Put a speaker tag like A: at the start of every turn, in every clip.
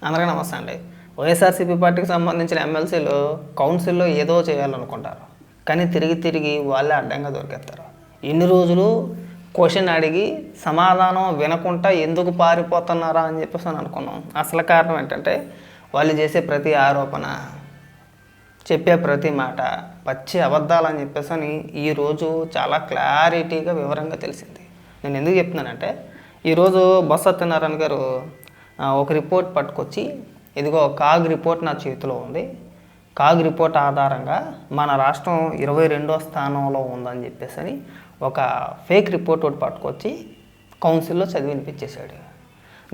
A: అందరికీ నమస్తే అండి. వైఎస్ఆర్సీపీ పార్టీకి సంబంధించిన ఎమ్మెల్సీలు కౌన్సిల్లో ఏదో చేయాలనుకుంటారు, కానీ తిరిగి తిరిగి వాళ్ళే అడ్డంగా దొరికేస్తారు. ఇన్ని రోజులు క్వశ్చన్ అడిగి సమాధానం వినకుండా ఎందుకు పారిపోతున్నారా అని చెప్పేసి అనుకున్నాం. అసలు కారణం ఏంటంటే వాళ్ళు చేసే ప్రతి ఆరోపణ, చెప్పే ప్రతి మాట పచ్చి అబద్ధాలని చెప్పేసి ఈరోజు చాలా క్లారిటీగా వివరంగా తెలిసింది. నేను ఎందుకు చెప్తున్నానంటే, ఈరోజు బొత్స సత్యనారాయణ గారు ఒక రిపోర్ట్ పట్టుకొచ్చి, ఇదిగో కాగ్ రిపోర్ట్ నా చేతిలో ఉంది, కాగ్ రిపోర్ట్ ఆధారంగా మన రాష్ట్రం 22వ స్థానంలో ఉందని చెప్పేసి ఒక ఫేక్ రిపోర్ట్ ఒకటి పట్టుకొచ్చి కౌన్సిల్లో చదివినిపించేశాడు.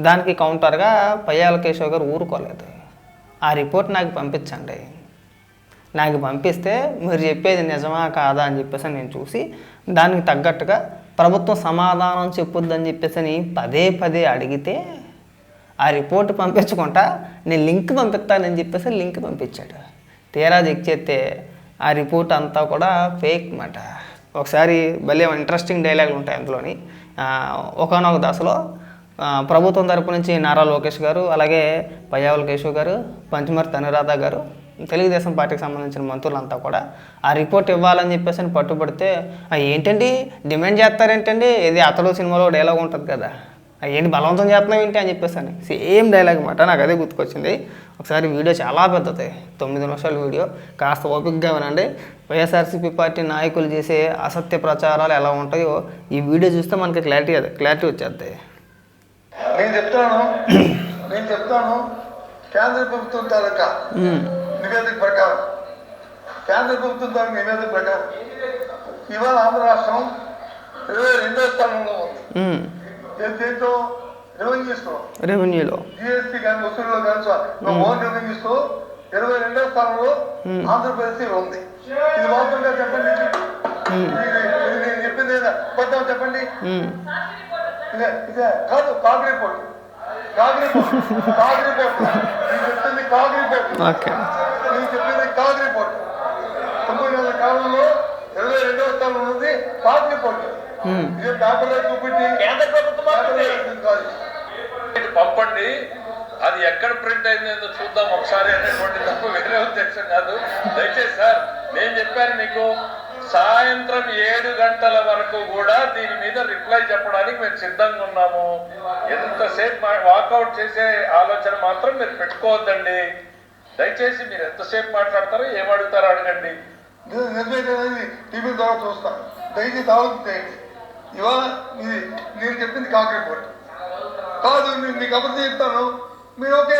A: దానికి కౌంటర్గా పయ్యాల కేశవ్ గారు ఊరుకోలేదు. ఆ రిపోర్ట్ నాకు పంపించండి, నాకు పంపిస్తే మీరు చెప్పేది నిజమా కాదా అని చెప్పేసి నేను చూసి దానికి తగ్గట్టుగా ప్రభుత్వం సమాధానం చెప్పుద్దని చెప్పేసి పదే పదే అడిగితే ఆ రిపోర్ట్ పంపించకుండా నేను లింక్ పంపిస్తానని చెప్పేసి లింక్ పంపించాడు. తీరా చెక్ చేస్తే ఆ రిపోర్ట్ అంతా కూడా ఫేక్ మాట. ఒకసారి భలే ఇంట్రెస్టింగ్ డైలాగులు ఉంటాయి అందులోని. ఒకనొక దశలో ప్రభుత్వం తరపు నుంచి నారా లోకేష్ గారు, అలాగే పయ్యావుల కేశవ్ గారు, పంచమర్తి అనురాధ గారు, తెలుగుదేశం పార్టీకి సంబంధించిన మంత్రులంతా కూడా ఆ రిపోర్ట్ ఇవ్వాలని చెప్పేసి పట్టుబడితే, ఏంటండి డిమాండ్ చేస్తారేంటండి, ఇది అతడు సినిమాలో డైలాగ్ ఉంటుంది కదా, ఏంటి బలవంతం చేస్తున్నావు ఏంటి అని చెప్పేసి అని సేమ్ డైలాగ్ మాట. నాకు అదే గుర్తుకొచ్చింది. ఒకసారి వీడియో చాలా పెద్దది, 9 నిమిషాల వీడియో, కాస్త ఓపికగా వినండి. వైఎస్ఆర్సీపీ పార్టీ నాయకులు చేసే అసత్య ప్రచారాలు ఎలా ఉంటాయో ఈ వీడియో చూస్తే మనకి క్లారిటీ వచ్చేద్ది.
B: నేను చెప్తాను కేంద్ర ప్రభుత్వం తాలూకా నివేదిక ప్రకారం, కేంద్ర ప్రభుత్వం తాలూకా నివేదిక ప్రకారం ఇవాళ ఆంధ్ర రాష్ట్రం 22వ స్థానంలో ఉంది. దేంతో రెవెన్యూలో జిఎస్టీ కానీ వసూలులో కానీ ఓన్ రెవెన్యూస్తో 22వ స్థానంలో ఆంధ్రప్రదేశ్ ఉంది. ఇది వాస్తవంగా చెప్పండి, నేను చెప్పింది కొత్త చెప్పండి. ఇదే కాదు, కాగ్ రిపోర్ట్ నేను చెప్పింది కాగ్ రిపోర్ట్, నేను చెప్పింది కాగ్ రిపోర్ట్. 9 నెలల కాలంలో 22వ స్థానంలో ఉంది కాగ్ రిపోర్ట్. ఇదే పేపర్లో చూపించి కేంద్ర ప్రభుత్వం పంపండి, అది ఎక్కడ ప్రింట్ అయిందో చూద్దాం ఒకసారి అనేటువంటి తప్ప వేరే ఉద్దేశం కాదు. దయచేసి సార్, నేను చెప్పాను మీకు, సాయంత్రం 7 గంటల వరకు కూడా దీని మీద రిప్లై చెప్పడానికి మేము సిద్ధంగా ఉన్నాము. ఎంతసేపు వాకౌట్ చేసే ఆలోచన మాత్రం మీరు పెట్టుకోవద్దండి. దయచేసి మీరు ఎంతసేపు మాట్లాడతారో ఏమడుగుతారో అడగండి. టీవీ ద్వారా చూస్తాను, దయచేసి ఆలోచన చేయండి. ఇవాళ ఇది నేను చెప్పింది కాగ్ రిపోర్ట్ కాదు, నేను మీకు అబద్ధం చెప్తాను, మీరు ఓకే,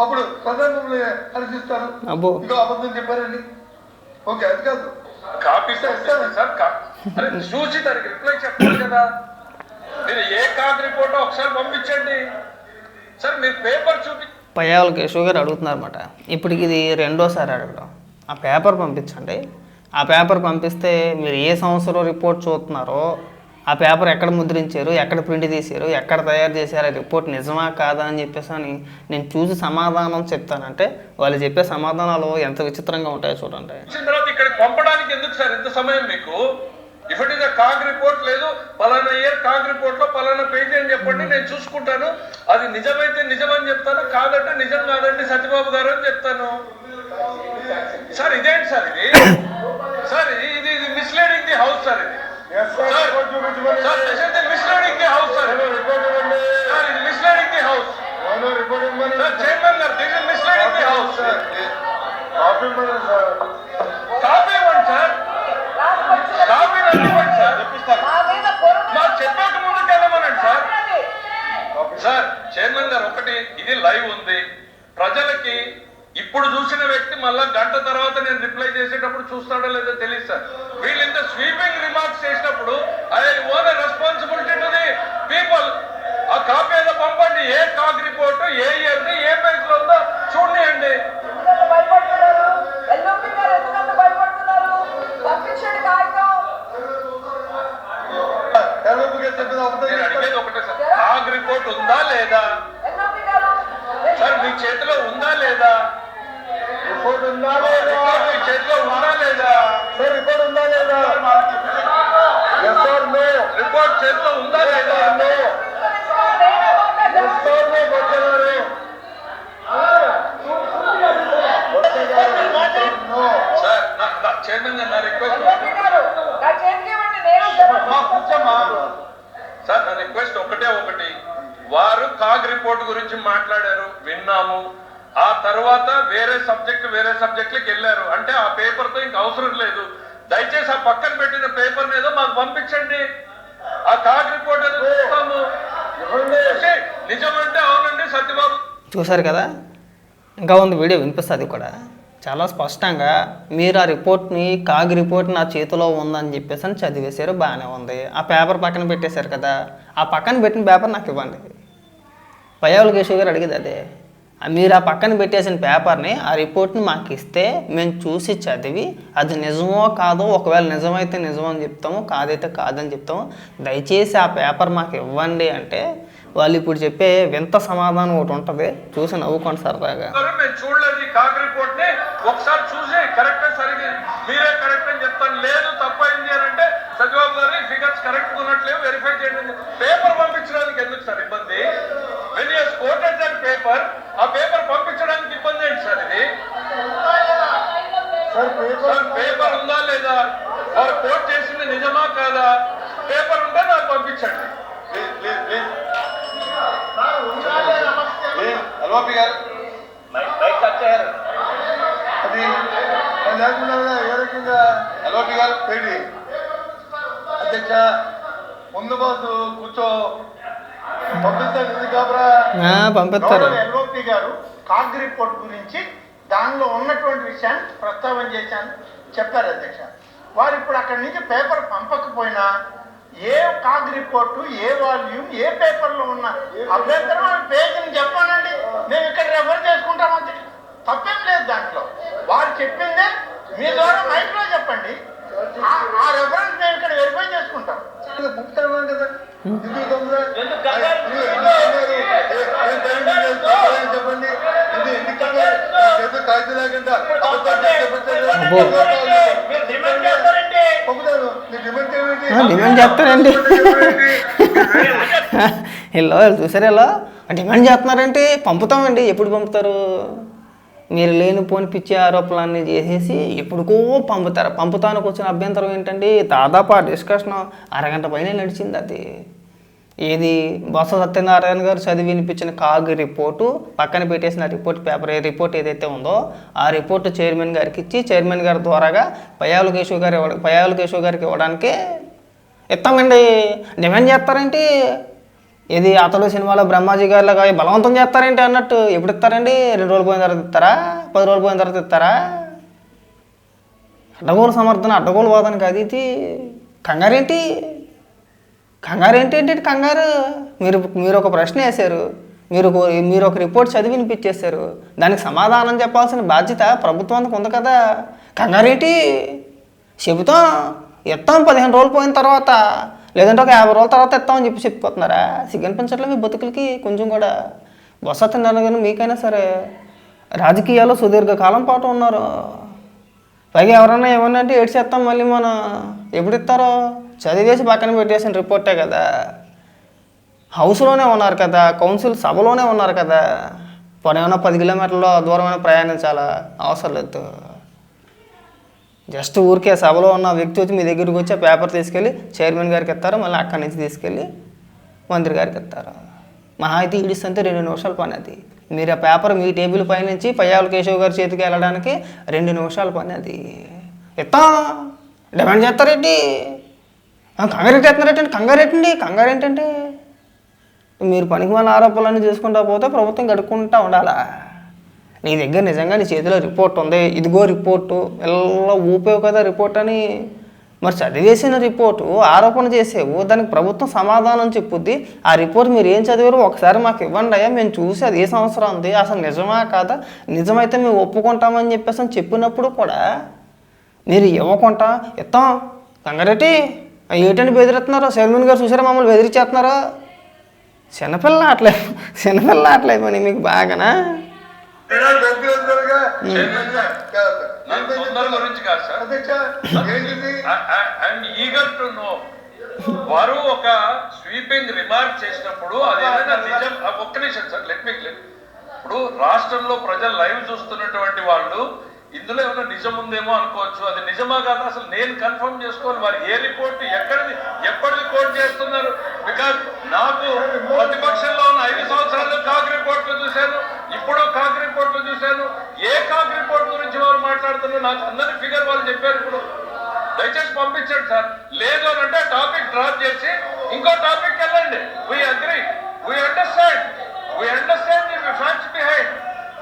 B: అప్పుడు ప్రధాని హర్షిస్తారు, ఇంకా అబద్ధం చెప్పారండి, ఓకే, అది కాదు. కాపీ సార్ చూసి దానికి రిప్లై చెప్పాలి కదా. మీరు ఏ కాగ్ రిపోర్ట్ ఒకసారి పంపించండి సార్, మీరు పేపర్ చూపి.
A: పయ్యావుల కేశవ్ గారు అడుగుతున్నారన్నమాట. ఇప్పటికి ఇది రెండోసారి అడగడం. ఆ పేపర్ పంపించండి, ఆ పేపర్ పంపిస్తే మీరు ఏ సంవత్సరం రిపోర్ట్ చూస్తున్నారో, ఆ పేపర్ ఎక్కడ ముద్రించారు, ఎక్కడ ప్రింట్ తీశారు, ఎక్కడ తయారు చేశారు, ఆ రిపోర్ట్ నిజమా కాదా అని చెప్పేసి అని నేను చూసి సమాధానం చెప్తానంటే వాళ్ళు చెప్పే సమాధానాలు ఎంత విచిత్రంగా ఉంటాయో చూడండి.
B: తర్వాత ఇక్కడ పంపడానికి ఎందుకు సార్ ఇంత సమయం మీకు? If it is CAG report, లేదు పలానా ఇయర్ కాగ్ రిపోర్ట్ లో పలానా పేజీ అని చెప్పండి, నేను చూసుకుంటాను. అది నిజమైతే నిజమని చెప్తాను, కాదంటే నిజం కాదండి సత్యబాబు గారు అని చెప్తాను. సార్ ఇదేంటి సార్ ఇది? సార్ ఇది మిస్లీడింగ్ ది హౌస్ సార్, ఇది మిస్లీడింగ్ ది హౌస్ సార్, ఇది మిస్లీడింగ్ ది హౌస్. చైర్మన్ గారు, this is misleading the house. Copy ఇవ్వండి సార్, కాపీ ఇవ్వండి సార్, మాకు చెప్పాక ముందుకు వెళ్ళమనండి సార్. సార్ చైర్మన్ గారు, ఒకటి ఇది లైవ్ ఉంది, ప్రజలకి ఇప్పుడు చూసిన వ్యక్తి మళ్ళా గంట తర్వాత నేను రిప్లై చేసేటప్పుడు చూస్తాడో లేదో తెలియదు సార్. వీళ్ళు ఇంత స్వీపింగ్ రిమార్క్స్ చేసినప్పుడు I own responsibility to the people. ఆ కాపీ ఏదో పంపండి, ఏ కాగ్ రిపోర్ట్, ఏ ఇయర్ ని, ఏ పేజ్ లో ఉందో చూడండి. అడిగేది ఒకటే సార్, కాగ్ రిపోర్ట్ ఉందా లేదా సార్, మీ చేతిలో ఉందా లేదా? రిపోర్ట్ ఉందా లేదా? మీ చేతిలో ఉందా లేదా? రిపోర్ట్ ఉందా లేదా? రిపోర్ట్ చేతిలో ఉందా లేదా? రిపోర్ట్ గురించి మాట్లాడారు, విన్నాము. ఆ తర్వాత వేరే సబ్జెక్టులకు వెళ్ళారు. అంటే ఆ పేపర్తో ఇంక అవసరం లేదు. దయచేసి ఆ పక్కన పెట్టిన పేపర్ ఏదో మాకు పంపించండి. ఆ కాగ్ రిపోర్ట్ ఏదో చూస్తాము. నిజమంటే అవునండి సత్యబాబు.
A: చూశారు కదా, ఇంకా ఉంది వీడియో వినిపిస్తుంది కూడా. చాలా స్పష్టంగా మీరు ఆ రిపోర్ట్ని, కాగ్ రిపోర్ట్ నా చేతిలో ఉందని చెప్పేసి అని చదివేశారు, బాగానే ఉంది. ఆ పేపర్ పక్కన పెట్టేశారు కదా, ఆ పక్కన పెట్టిన పేపర్ నాకు ఇవ్వండి. పయ్యావుల కేశవ్ గారు అడిగేది అదే. మీరు ఆ పక్కన పెట్టేసిన పేపర్ని, ఆ రిపోర్ట్ని మాకు ఇస్తే మేము చూసి చదివి అది నిజమో కాదో, ఒకవేళ నిజమైతే నిజం అని చెప్తాము, కాదైతే కాదని చెప్తాము. దయచేసి ఆ పేపర్ మాకు ఇవ్వండి అంటే వాళ్ళు ఇప్పుడు చెప్పే వింత సమాధానం ఒకటి ఉంటుంది, చూసి నవ్వుకోండి సరదాగా.
B: మేము చూడలేదు ఈ కాగ్ రిపోర్ట్ ని, ఒకసారి చూసి కరెక్ట్ సరిగ్గా మీరే కరెక్ట్ అని చెప్తాను. లేదు తప్పైంది అని అంటే సత్యబాబు గారు ఈ ఫిగర్స్ కరెక్ట్ ఉన్నట్లేవు, వెరిఫై చేయండి. పేపర్ పంపించడానికి ఎందుకు సార్ ఇబ్బంది? When you quoted that paper, ఆ పేపర్ పంపించడానికి ఇబ్బంది ఏంటి సార్? ఇది పేపర్ ఉందా లేదా, వారు కోట్ చేసింది నిజమా కాదా? పేపర్ ఉంటే నాకు పంపించండి.
C: ఎల్ఓపి గారు అది లేకుండా ఏ రకంగా ఎల్ఓపి గారు పేడి అధ్యక్ష ముందు బాసు కూర్చో
A: పంపిస్తారు.
D: ఎల్ఓపి గారు కాగ్ రిపోర్ట్ గురించి దానిలో ఉన్నటువంటి విషయాన్ని ప్రస్తావన చేశాను చెప్పారు అధ్యక్ష. వారు ఇప్పుడు అక్కడి నుంచి paper పంపకపోయినా A CAG report, a volume, ఏ పేపర్లో ఉన్న అభ్యంతరం పేజీని చెప్పానండి, మేము ఇక్కడ రెఫర్ చేసుకుంటాం అధ్యక్ష. తప్పేం లేదు దాంట్లో. వారు చెప్పిందే మీ ద్వారా మైక్లో చెప్పండి, ఆ రెఫరెన్స్ మేము ఇక్కడ వెరిఫై చేసుకుంటాం.
C: కదా చెప్పండి, ఇది కాగితం లేకుండా
A: డిమాండ్ చేస్తారండి ఇలా చూసారు, ఎలా డిమాండ్ చేస్తున్నారంటే పంపుతామండి. ఎప్పుడు పంపుతారు? మీరు లేనిపోని పిచ్చి ఆరోపణలన్నీ చేసేసి ఎప్పుడుకో పంపుతారు. పంపుతానికి వచ్చిన అభ్యంతరం ఏంటండి? దాదాపు ఆ డిస్కషన్ అరగంట పైన నడిచింది. అది ఏది బొత్స సత్యనారాయణ గారు చదివి వినిపించిన కాగ్ రిపోర్టు, పక్కన పెట్టేసిన రిపోర్ట్ పేపర్, ఏ రిపోర్ట్ ఏదైతే ఉందో ఆ రిపోర్టు చైర్మన్ గారికి ఇచ్చి, చైర్మన్ గారి ద్వారాగా పయ్యావుల కేశవ్ గారికి ఇవ్వడానికి ఇస్తామండి. డిమాండ్ చేస్తారేంటి? ఇది అతడు సినిమాలో బ్రహ్మాజీ గారిలాగా బలవంతం చేస్తారేంటి అన్నట్టు. ఎప్పుడు ఇస్తారండి? 2 రోజులు పోయిన తర్వాత ఇస్తారా? 10 రోజులు పోయిన తర్వాత ఇస్తారా? అడ్డగోలు సమర్థన, అడ్డగోలు వాదన కాదు ఇది. కంగారేంటి? కంగారు. మీరు ఒక ప్రశ్న వేశారు, మీరు ఒక రిపోర్ట్ చదివి వినిపించేశారు, దానికి సమాధానం చెప్పాల్సిన బాధ్యత ప్రభుత్వానికి ఉంది కదా. కంగారేంటి? చెబుతాం, ఇస్తాం 15 రోజులు పోయిన తర్వాత, లేదంటే ఒక 50 రోజుల తర్వాత ఇస్తామని చెప్పిపోతున్నారా? సిగ్గనిపించట్లేదు మీ బతుకులకి కొంచెం కూడా. బొత్స సత్యనారాయణ గారు మీకైనా సరే రాజకీయాల్లో సుదీర్ఘకాలం పాటు ఉన్నారు. పైగా ఎవరన్నా ఏమన్నా అంటే ఏడ్చేస్తాం మళ్ళీ మనం. ఎప్పుడు ఇస్తారో? చదివేసి పక్కన పెట్టేసిన రిపోర్టే కదా. హౌస్లోనే ఉన్నారు కదా, కౌన్సిల్ సభలోనే ఉన్నారు కదా. ఏమన్నా 10 కిలోమీటర్ల దూరమైన ప్రయాణించాలా? అవసరం లేదు. జస్ట్ ఊరికే సభలో ఉన్న వ్యక్తి వచ్చి మీ దగ్గరికి వచ్చి ఆ పేపర్ తీసుకెళ్ళి చైర్మన్ గారికి ఇస్తారు, మళ్ళీ అక్కడి నుంచి తీసుకెళ్ళి మంత్రి గారికి ఇస్తారు. మహా అయితే ఈడిస్తుంటే 2 నిమిషాల పని అది. మీరు ఆ పేపర్ మీ టేబుల్ పై నుంచి పయ్యావుల కేశవ్ గారి చేతికి వెళ్ళడానికి 2 నిమిషాల పని అది. ఇస్తాం. డిమాండ్ చేస్తారేంటి? కంగారు ఏంటంటే మీరు పనికి మన ఆరోపణలన్నీ చేసుకుంటా పోతే ప్రభుత్వం గడుక్కుంటా ఉండాలా? నీ దగ్గర నిజంగా నీ చేతిలో రిపోర్ట్ ఉంది, ఇదిగో రిపోర్టు, ఇలా ఊపేవు కదా రిపోర్ట్ అని. మరి చదివేసిన రిపోర్టు ఆరోపణ చేసేవు, దానికి ప్రభుత్వం సమాధానం చెప్పుద్ది. ఆ రిపోర్ట్ మీరు ఏం చదివారు ఒకసారి మాకు ఇవ్వండి అయ్యా, మేము చూసి అది ఏ సంవత్సరం ఉంది, అసలు నిజమా కాదా, నిజమైతే మేము ఒప్పుకుంటామని చెప్పేసి అని చెప్పినప్పుడు కూడా మీరు ఇవ్వకుండా ఇస్తాం కంగారెట్టి ఏటని బెదిరిస్తున్నారు? చైర్మన్ గారు చూసారా మమ్మల్ని బెదిరించేస్తున్నారా? చిన్నపిల్ల ఆటలేదు మరి మీకు బాగానా?
B: వారు ఒక స్వీపింగ్ రిమార్క్ చేసినప్పుడు అదేమైనా నిజం? ఒక్క నిమిషం సార్, లెట్ మీ క్లియర్. ఇప్పుడు రాష్ట్రంలో ప్రజలు లైవ్ చూస్తున్నటువంటి వాళ్ళు ఇందులో ఏమైనా నిజం ఉందేమో అనుకోవచ్చు. అది నిజమా కాదా అసలు నేను కన్ఫర్మ్ చేసుకోవాలి. వారు ఏ రిపోర్ట్ ఎప్పటిది కోట్ చేస్తున్నారు? బికాజ్ నాకు ప్రతిపక్షంలో ఉన్న 5 సంవత్సరాలు కాగ్ రిపోర్ట్లు చూశాను, ఇప్పుడు కాగ్ రిపోర్ట్లు చూశాను. ఏ కాగ్ రిపోర్ట్ గురించి వారు మాట్లాడుతున్నారు? నాకు అందరి ఫిగర్ వాళ్ళు చెప్పారు. ఇప్పుడు దయచేసి పంపించండి సార్. లేదు అని అంటే టాపిక్ డ్రాప్ చేసి ఇంకో టాపిక్ వెళ్ళండి. We agree, we understand the facts behind.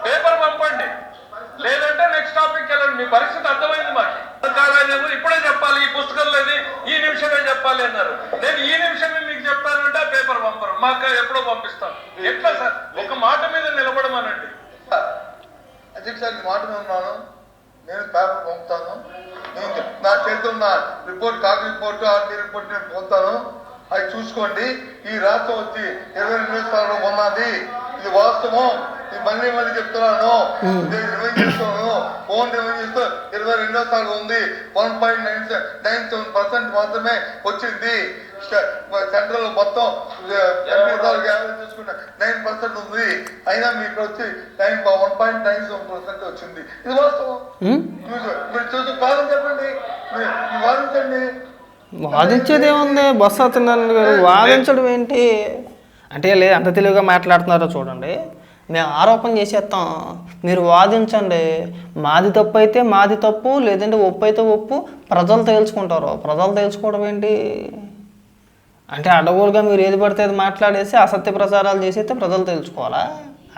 B: Paper పంపండి, లేదంటే నెక్స్ట్ టాపిక్ వెళ్ళండి. మీ పరిస్థితి అర్థమైంది మాకు. కాలేదేమో ఇప్పుడే చెప్పాలి, ఈ పుస్తకంలో ఈ నిమిషమే చెప్పాలి అన్నారు. నేను ఈ నిమిషమే మీకు చెప్తానంటే పేపర్ పంపరు, మాకు ఎప్పుడో పంపిస్తాను. ఎట్లా సార్? ఒక మాట మీద నిలబడమనండి.
C: అధ్యక్ష మాట మీద ఉన్నాను, నేను పేపర్ పంపుతాను. నేను నా చేతిలో ఉన్న report, CAG report, RT report నేను పొందుతాను. అవి చూసుకోండి. ఈ రాష్ట్రం వచ్చి 22 స్థానంలో ఉన్నది, ఇది వాస్తవం. మళ్ళీ చెప్తున్నాను, రివైజ్ చేస్తున్నాను. ఫోన్ రివైజ్ చేస్తూ 22వ స్థానంలో ఉంది. 1.97% మాత్రమే వచ్చింది. సెంట్రల్ మొత్తం చూసుకుంటే 9% ఉంది. అయినా మీకు వచ్చి 1.97% వచ్చింది. ఇది వాస్తవం. మీరు చూసి కాదని చెప్పండి, మీరు వాదించండి.
A: వాదించేది ఏముంది? బొత్స సత్యనారాయణ గారు వాదించడం ఏంటి అంటే, లేదు అంత తెలివిగా మాట్లాడుతున్నారో చూడండి. మేము ఆరోపణ చేసేస్తాం, మీరు వాదించండి. మాది తప్పు అయితే మాది తప్పు, లేదంటే ఒప్పు అయితే ఒప్పు. ప్రజలు తేల్చుకుంటారు. ప్రజలు తేల్చుకోవడం ఏంటి అంటే, అడవులుగా మీరు ఏది పడితే అది మాట్లాడేసి అసత్య ప్రచారాలు చేసేస్తే ప్రజలు తెలుసుకోవాలా?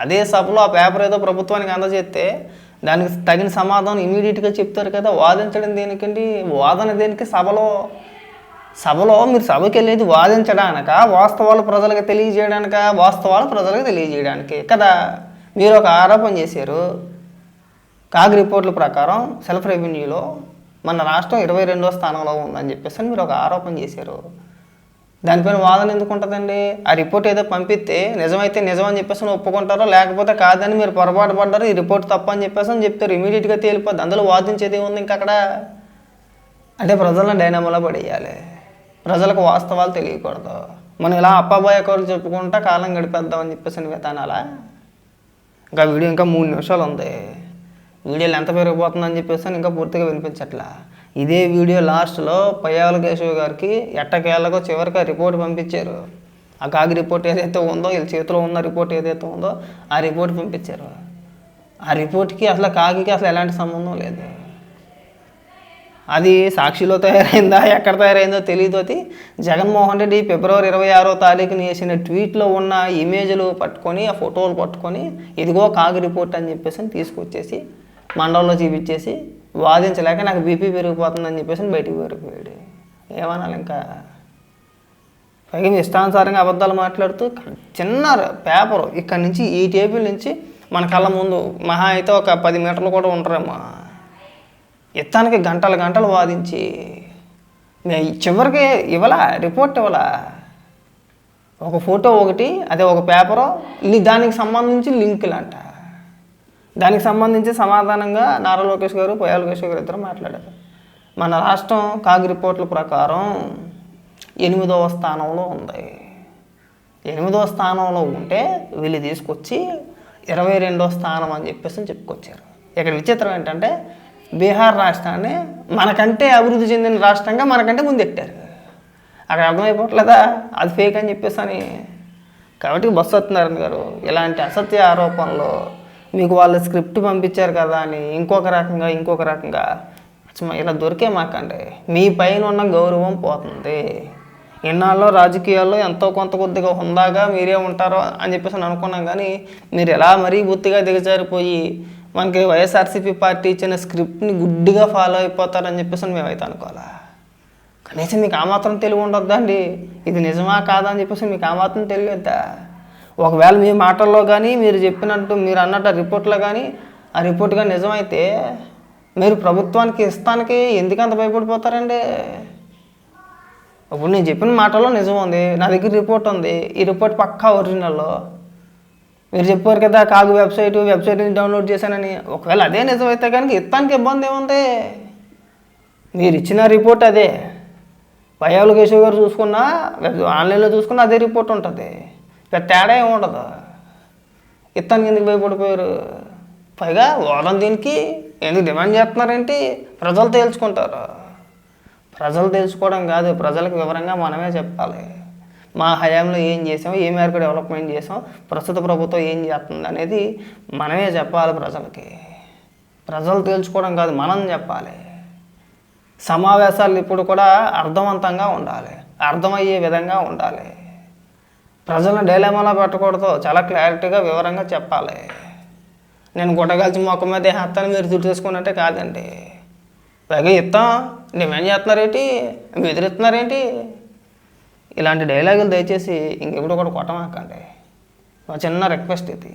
A: అదే సభలో ఆ పేపర్ ఏదో ప్రభుత్వానికి అందజేస్తే దానికి తగిన సమాధానం ఇమీడియట్గా చెప్తారు కదా. వాదించడం దేనికండి? వాదన దేనికి? సభలో మీరు సభకి వెళ్ళేది వాదించడానిక, వాస్తవాలు ప్రజలకు తెలియజేయడానికి కదా. మీరు ఒక ఆరోపణ చేశారు. కాగ్ రిపోర్ట్ల ప్రకారం సెల్ఫ్ రెవెన్యూలో మన రాష్ట్రం 22వ స్థానంలో ఉందని చెప్పేసి మీరు ఒక ఆరోపణ చేశారు. దానిపైన వాదన ఎందుకు ఉంటుందండి? ఆ రిపోర్ట్ ఏదో పంపిస్తే నిజమైతే నిజం అని చెప్పేసి ఒప్పుకుంటారో, లేకపోతే కాదని మీరు పొరపాటు పడ్డారు, ఈ రిపోర్ట్ తప్పు అని చెప్పేసి చెప్తారు. ఇమీడియట్గా తేలిపోద్ది. అందులో వాదించేది ఉంది ఇంకా అక్కడ. అంటే ప్రజలను డైనామోలో పడేయాలి, ప్రజలకు వాస్తవాలు తెలియకూడదు. మనం ఇలా అప్పాబాయ కౌరులు చెప్పుకుంటా కాలం గడిపేద్దామని చెప్పేసి విధానాలా? ఇంకా వీడియో ఇంకా 3 నిమిషాలు ఉంది. వీడియోలు ఎంత పెరిగిపోతుందని చెప్పేసి ఇంకా పూర్తిగా వినిపించట్లా. ఇదే వీడియో లాస్ట్లో పయ్యావుల కేశవ్ గారికి ఎట్టకేళ్ళకో చివరికి రిపోర్ట్ పంపించారు. ఆ కాగ్ రిపోర్ట్ ఏదైతే ఉందో, వీళ్ళ చేతిలో ఉన్న రిపోర్ట్ ఏదైతే ఉందో ఆ రిపోర్ట్ పంపించారు. ఆ రిపోర్ట్కి అసలు కాగికి అసలు ఎలాంటి సంబంధం లేదు. అది సాక్షిలో తయారైందా, ఎక్కడ తయారైందో తెలియదు. అది జగన్మోహన్ రెడ్డి ఫిబ్రవరి 26వ తారీఖున వేసిన ట్వీట్లో ఉన్న ఇమేజ్లు పట్టుకొని, ఆ ఫోటోలు పట్టుకొని, ఇదిగో కాగ్ రిపోర్ట్ అని చెప్పేసి తీసుకొచ్చేసి మండలంలో చూపించేసి వాదించలేక నాకు బీపీ పెరిగిపోతుందని చెప్పేసి బయటికి పెరిగిపోయాడు. ఏమనాలి ఇంకా? పైగా ఇష్టానుసారంగా అబద్ధాలు మాట్లాడుతూ చిన్న పేపరు ఇక్కడి నుంచి ఈ టేబుల్ నుంచి మన కళ్ళ ముందు మహా అయితే ఒక 10 మీటర్లు కూడా ఉంటారేమో, ఎత్తానికి గంటలు వాదించి చివరికి రిపోర్ట్ ఇవ్వాలా? ఒక ఫోటో ఒకటి, అదే ఒక పేపరు, దానికి సంబంధించి లింకులు అంట. దానికి సంబంధించి సమాధానంగా నారా లోకేష్ గారు, పయ్యావుల కేశవ్ గారు ఇద్దరు మాట్లాడారు. మన రాష్ట్రం కాగ్ రిపోర్ట్ల ప్రకారం 8వ స్థానంలో ఉంది. 8వ స్థానంలో ఉంటే వీళ్ళు తీసుకొచ్చి 22వ స్థానం అని చెప్పేసి చెప్పుకొచ్చారు. ఇక్కడ విచిత్రం ఏంటంటే, బీహార్ రాష్ట్రాన్ని మనకంటే అభివృద్ధి చెందిన రాష్ట్రంగా మనకంటే ముందెట్టారు. అక్కడ అర్థమైపోవట్లేదా అది ఫేక్ అని చెప్పేసి అని? కాబట్టి బొత్స సత్యనారాయణ గారు ఇలాంటి అసత్య ఆరోపణలు, మీకు వాళ్ళు స్క్రిప్ట్ పంపించారు కదా అని ఇంకొక రకంగా ఇలా దొరికే మాకండి. మీ పైన ఉన్న గౌరవం పోతుంది. ఇన్నాళ్ళు రాజకీయాల్లో ఎంతో కొంత కొద్దిగా హుందాగా మీరే ఉంటారో అని చెప్పేసి అనుకున్నాం. కానీ మీరు ఎలా మరీ బుద్ధిగా దిగజారిపోయి మనకి వైఎస్ఆర్సీపీ పార్టీ ఇచ్చిన స్క్రిప్ట్ని గుడ్డిగా ఫాలో అయిపోతారని చెప్పేసి మేమైతే అనుకోవాలా? కనీసం మీకు ఆ మాత్రం తెలివి ఉండొద్దా అండి? ఇది నిజమా కాదా అని చెప్పేసి మీకు ఆ మాత్రం తెలియద్దా? ఒకవేళ మీ మాటల్లో కానీ మీరు చెప్పినట్టు మీరు అన్నట్టు రిపోర్ట్లో కానీ ఆ రిపోర్ట్గా నిజమైతే మీరు ప్రభుత్వానికి ఇస్తానికి ఎందుకంత భయపడిపోతారండి? ఇప్పుడు నేను చెప్పిన మాటల్లో నిజం ఉంది, నా దగ్గర రిపోర్ట్ ఉంది. ఈ రిపోర్ట్ పక్కా ఒరిజినల్లో. మీరు చెప్పారు కదా కాగ్ వెబ్సైట్ నుంచి డౌన్లోడ్ చేశానని. ఒకవేళ అదే నిజమైతే కనుక ఇస్తానికి ఇబ్బంది ఏముంది? మీరు ఇచ్చిన రిపోర్ట్ అదే. పయ్యావుల కేశవ్ గారు చూసుకున్నా, ఆన్లైన్లో చూసుకున్నా అదే రిపోర్ట్ ఉంటుంది. పెద్ద తేడా ఏమి ఉండదు. ఇస్తానికి ఎందుకు భయపడిపోయారు? పైగా వాదన దీనికి ఎందుకు డిమాండ్ చేస్తున్నారేంటి? ప్రజలు తేల్చుకుంటారు. ప్రజలు తెలుసుకోవడం కాదు, ప్రజలకు వివరంగా మనమే చెప్పాలి. మా హయాంలో ఏం చేసాం, ఏ మేరకు డెవలప్మెంట్ చేసాం, ప్రస్తుత ప్రభుత్వం ఏం చేస్తుంది అనేది మనమే చెప్పాలి ప్రజలకి. ప్రజలు తేల్చుకోవడం కాదు, మనం చెప్పాలి. సమావేశాలు ఇప్పుడు కూడా అర్థవంతంగా ఉండాలి, అర్థమయ్యే విధంగా ఉండాలి. ప్రజలను డైలమాలో పెట్టకూడదు, చాలా క్లారిటీగా వివరంగా చెప్పాలి. నేను గుట్టగలిచి మొక్క మీద వేస్తాను మీరు చుట్టేసుకున్నట్టే కాదండి. పైగా ఇస్తాం, డిమాండ్ చేస్తున్నారేంటి, బెదిరిస్తున్నారేంటి, ఇలాంటి డైలాగులు దయచేసి ఇంకెప్పుడు కూడా కొట్టమాకండి. మా చిన్న రిక్వెస్ట్ ఇది.